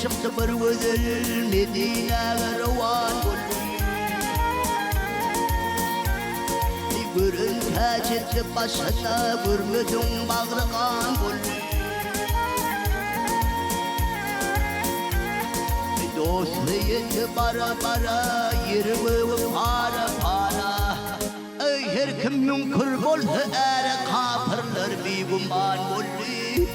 شفت برود المدينة روان يقرن تاجت باشنا برمدون مغرقان دوسيت برا برا يرمي وفارا فارا هركم من كل بوله أرقى فرلر بيقمان بولي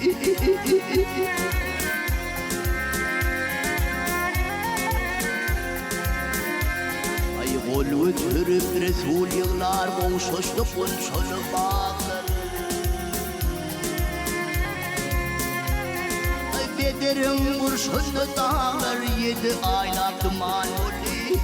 أي قول وجهر برسول يغلار موشوش دفن شل باقر أي بيدرم برشن داغر يد آينا دمان بولي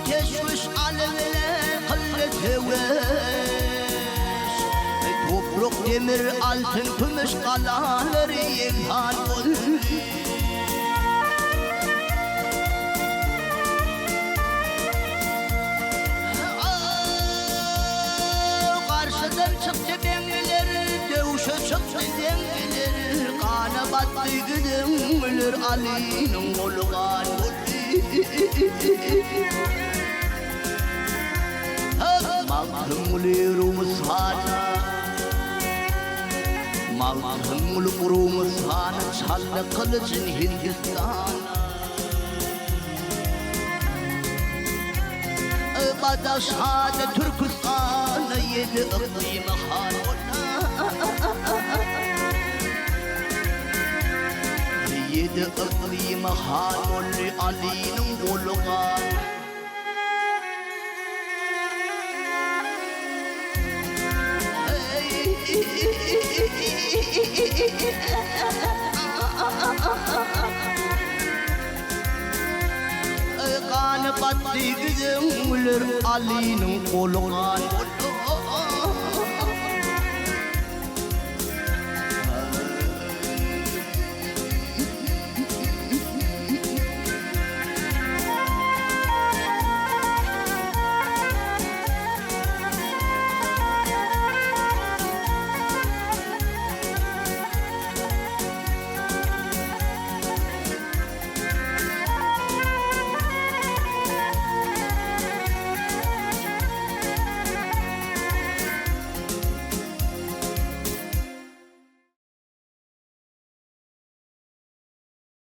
تشوش على الليل قلت هواش توبرق دمر ألتن كمش قلال ريقان قلبي قرشدن شخص بينجلر دوش شخص بينجلر قانا بطي قدملر علين ملغان قلبي مالهم رومسانا مالهم رومسانا شال قلجن هندستان بعد شهادة تركستان يد اقليم خانونا يد اقليم خانون علين ولغان قان بطي قدم ولر علين قولغان